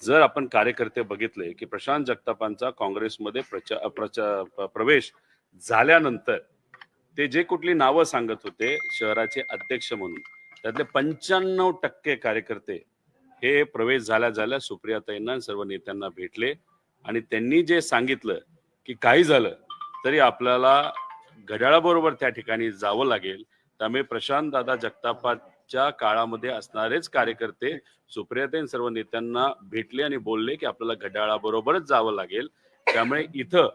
जर आपण कार्यकर्ते बघितले की प्रशांत जगतापांचा काँग्रेसमध्ये प्रवेश झाल्यानंतर ते जे कुठली नावं सांगत होते शहराचे अध्यक्ष म्हणून, त्यातले 95% कार्यकर्ते हे प्रवेश झाल्या सुप्रियाताईंना सर्व नेत्यांना भेटले आणि त्यांनी जे सांगितलं की काही झालं तरी आपल्याला घड्याळाबरोबर त्या ठिकाणी जावं लागेल. त्यामुळे प्रशांत दादा जगतापाच्या काळामध्ये असणारेच कार्यकर्ते सुप्रियाताईं सर्व नेत्यांना भेटले आणि बोलले की आपल्याला घड्याळाबरोबरच जावं लागेल. त्यामुळे इथं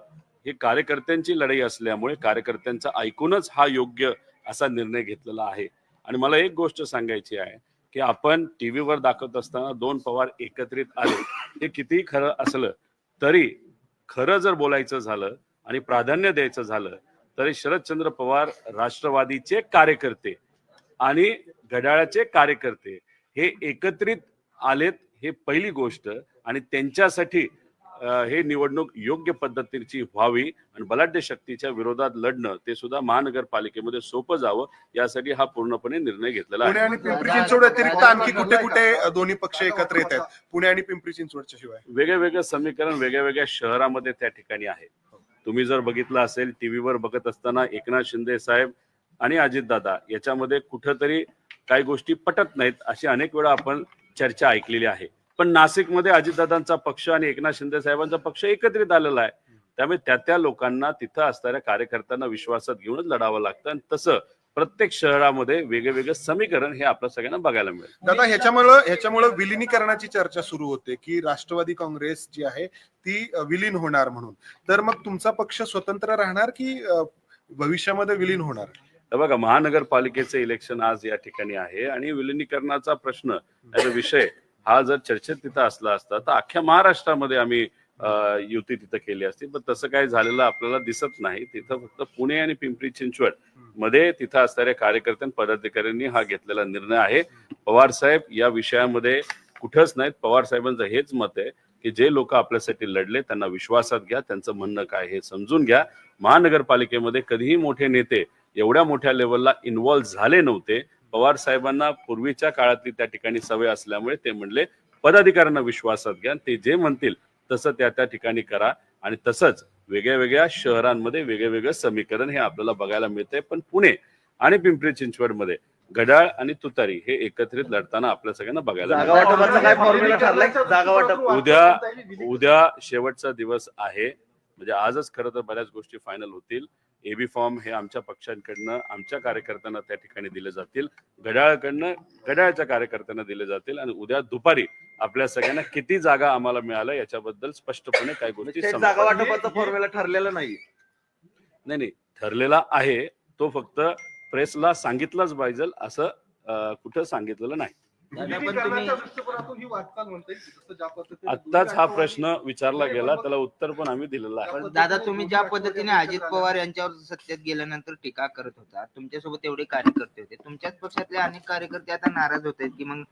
ही कार्यकर्त्यांची लढाई असल्यामुळे कार्यकर्त्यांचं ऐकूनच हा योग्य असा निर्णय घेतलेला आहे. आणि मला एक गोष्ट सांगायची आहे की आपण टीव्हीवर दाखवत असताना 2 पवार एकत्रित आले, हे कितीही खरं असलं तरी खरं जर बोलायचं झालं आणि प्राधान्य द्यायचं झालं तरी शरदचंद्र पवार राष्ट्रवादीचे कार्यकर्ते आणि घड्याळाचे कार्यकर्ते हे एकत्रित आलेत, हे पहिली गोष्ट. आणि त्यांच्यासाठी हे निवडणूक योग्य पद्धतीची व्हावी आणि बलाढ्य शक्तीच्या विरोधात लढणं ते सुद्धा महानगरपालिकेमध्ये सोपं जावं यासाठी हा पूर्णपणे निर्णय घेतलेला पुणे आहे. आणि पिंपरी चिंचवड व्यतिरिक्त आणखी कुठे कुठे दोन्ही पक्ष एकत्र येत आहेत पुणे आणि पिंपरी चिंचवडच्या शिवाय? वेगवेगळं समीकरण वेगवेगळ्या शहरामध्ये त्या ठिकाणी आहे. तुम्ही जर बघितलं असेल टीव्हीवर बघत असताना एकनाथ शिंदे साहेब आणि अजितदादा याच्यामध्ये कुठंतरी काही गोष्टी पटत नाहीत अशी अनेक वेळा आपण चर्चा ऐकलेली आहे. पण नाशिकमध्ये अजितदादांचा पक्ष आणि एकनाथ शिंदे साहेबांचा पक्ष एकत्रित आलेला आहे. त्यामुळे त्या लोकांना तिथं असणाऱ्या कार्यकर्त्यांना विश्वासात घेऊनच लढावं लागतं आणि तसं प्रत्येक शहरामध्ये वेगवेगळं समीकरण हे आपल्या सगळ्यांना बघायला मिळेल. दादा ह्याच्यामुळे विलिनीकरणाची चर्चा सुरू होते की राष्ट्रवादी काँग्रेस जी आहे ती विलीन होणार म्हणून. तर मग तुमचा पक्ष स्वतंत्र राहणार की भविष्यामध्ये विलीन होणार? बघा, महानगरपालिकेचे इलेक्शन आज या ठिकाणी आहे आणि विलिनीकरणाचा प्रश्न विषय हा जर चर्चेत तिथं असला असता तर अख्ख्या महाराष्ट्रामध्ये आम्ही युती तिथं केली असती. पण तसं काही झालेलं आपल्याला दिसत नाही. तिथं फक्त पुणे आणि पिंपरी चिंचवड मध्ये तिथं असणाऱ्या कार्यकर्त्यां पदाधिकाऱ्यांनी हा घेतलेला निर्णय आहे. पवार साहेब या विषयामध्ये कुठंच नाहीत. पवार साहेबांचं हेच मत आहे की जे लोक आपल्यासाठी लढले त्यांना विश्वासात घ्या, त्यांचं म्हणणं काय हे समजून घ्या. महानगरपालिकेमध्ये कधीही मोठे नेते एवढ्या मोठ्या लेवलला इन्व्हॉल्व्ह झाले नव्हते. पवार साहेबांना पूर्वीच्या काळातली त्या ठिकाणी सवय असल्यामुळे ते म्हणले पदाधिकाऱ्यांना विश्वासात घ्या, ते जे म्हणतील तसं त्या ठिकाणी करा. आणि तसंच वेगळ्या शहरांमध्ये वेगवेगळं समीकरण हे आपल्याला बघायला मिळतंय. पण पुणे आणि पिंपरी चिंचवड मध्ये घड्याळ आणि तुतारी हे एकत्रित लढताना आपल्या सगळ्यांना बघायला उद्या शेवटचा दिवस आहे. म्हणजे आजच खरं तर बऱ्याच गोष्टी फायनल होतील. एबी फॉर्म हे आमच्या पक्षांकडनं आमच्या कार्यकर्त्यांना त्या ठिकाणी दिले जातील, घड्याळकडनं घड्याळच्या कार्यकर्त्यांना दिले जातील आणि उद्या दुपारी आपल्या सगळ्यांना किती जागा आम्हाला मिळाल्या याच्याबद्दल स्पष्टपणे काही गोष्टी जागा वाटपाचा फॉर्म्युला ठरलेला नाही ठरलेला आहे. तो फक्त प्रेसला सांगितलंच पाहिजे असं कुठं सांगितलेलं नाही. आत्ताच हा प्रश्न विचारला गेला, त्याला उत्तर पण आम्ही दिलेलं आहे. दादा, तुम्ही ज्या पद्धतीने अजित पवार यांच्यावर सत्तेत गेल्यानंतर टीका करत होता, तुमच्यासोबत एवढे कार्यकर्ते होते, तुमच्याच पक्षातले अनेक कार्यकर्ते आता नाराज होत आहेत की मग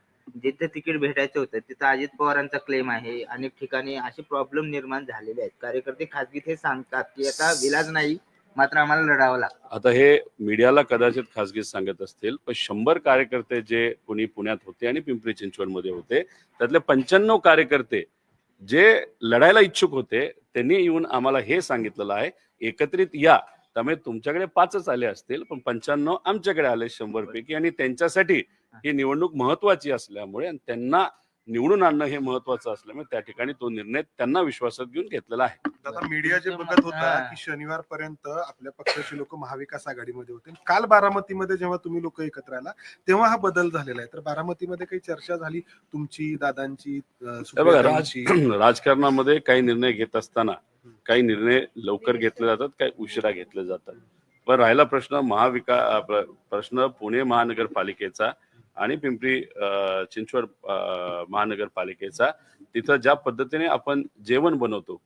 जिथे तिकीट भेटायचं होतं तिथं अजित पवारांचा क्लेम आहे. अनेक ठिकाणी असे प्रॉब्लेम निर्माण झालेले आहेत. कार्यकर्ते खासगीत हे सांगतात की आता विलाज नाही, मात्र आम्हाला लढावं लागतं. आता हे मीडियाला कदाचित खासगीत सांगत असतील, पण 100 कार्यकर्ते जे कोणी पुण्यात होते आणि पिंपरी चिंचवड मध्ये होते त्यातले 95 कार्यकर्ते जे लढायला इच्छुक होते त्यांनी येऊन आम्हाला हे सांगितलेलं आहे एकत्रित या. त्यामुळे तुमच्याकडे 5च आले असतील पण 95 आमच्याकडे आले 100 पैकी. आणि त्यांच्यासाठी ही निवडणूक महत्वाची असल्यामुळे आणि त्यांना निवडून आणणं हे महत्वाचं असल्यामुळे त्या ठिकाणी तो निर्णय त्यांना विश्वासात घेऊन घेतलेला आहे. दादा, मीडिया जे बघत होता की शनिवारपर्यंत आपल्या पक्षाचे लोक महाविकास आघाडीमध्ये होते. काल बारामतीमध्ये जेव्हा तुम्ही लोक एकत्र आला तेव्हा हा बदल झालेला आहे. तर बारामतीमध्ये काही चर्चा झाली तुमची, दादांची, राजकारणामध्ये काही निर्णय घेत असताना काही निर्णय लवकर घेतले जातात, काही उशिरा घेतले जातात. पण राहिला प्रश्न पुणे महानगरपालिकेचा आणि पिंपरी चिंचवड महानगरपालिकेचा, तिथं ज्या पद्धतीने आपण जेवण बनवतो,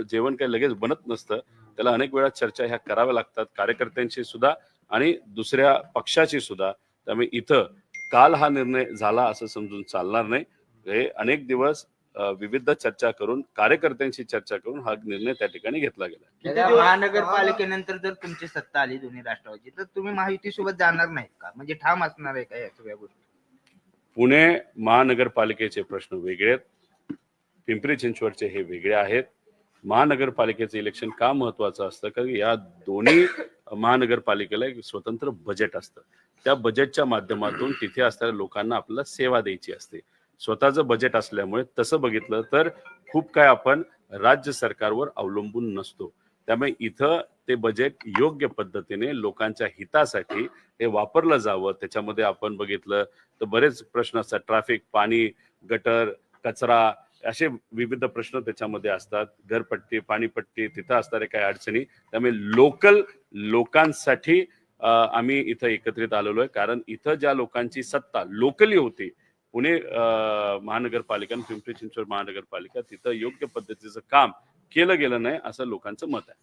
जेवण काही लगेच बनत नसतं, त्याला अनेक वेळा चर्चा ह्या कराव्या लागतात कार्यकर्त्यांशी सुद्धा आणि दुसऱ्या पक्षाची सुद्धा. त्यामुळे इथं काल हा निर्णय झाला असं समजून चालणार नाही. हे अनेक दिवस विविध चर्चा करून कार्यकर्त्यांशी चर्चा करून हा निर्णय त्या ठिकाणी घेतला गेला. महानगरपालिकेनंतर जर तुमची सत्ता आली दोन्ही राष्ट्रवादी, तर तुम्ही महायुती सोबत जाणार नाहीत का? म्हणजे ठाम असणार आहे का या सगळ्या गोष्टी? पुणे महानगरपालिकेचे प्रश्न वेगळे आहेत, पिंपरी चिंचवडचे हे वेगळे आहेत. महानगरपालिकेचं इलेक्शन का महत्वाचं असतं, कारण या दोन्ही महानगरपालिकेला एक स्वतंत्र बजेट असतं. त्या बजेटच्या माध्यमातून तिथे असणाऱ्या लोकांना आपल्याला सेवा द्यायची असते. स्वतःचं बजेट असल्यामुळे तसं बघितलं तर खूप काय आपण राज्य सरकारवर अवलंबून नसतो. त्यामुळे इथं ते बजेट योग्य पद्धतीने लोकांच्या हितासाठी हे वापरलं जावं. त्याच्यामध्ये आपण बघितलं तर बरेच प्रश्न असतात, ट्रॅफिक, पाणी, गटर, कचरा, असे विविध प्रश्न त्याच्यामध्ये असतात. घरपट्टी, पाणीपट्टी, तिथं असणाऱ्या काही अडचणी. त्यामुळे लोकल लोकांसाठी आम्ही इथं एकत्रित आलेलो आहे, कारण इथं ज्या लोकांची सत्ता लोकली होती, पुणे महानगरपालिका आणि पिंपरी चिंचवड महानगरपालिका, तिथं योग्य पद्धतीचं काम केलं गेलं नाही असं लोकांचं मत आहे.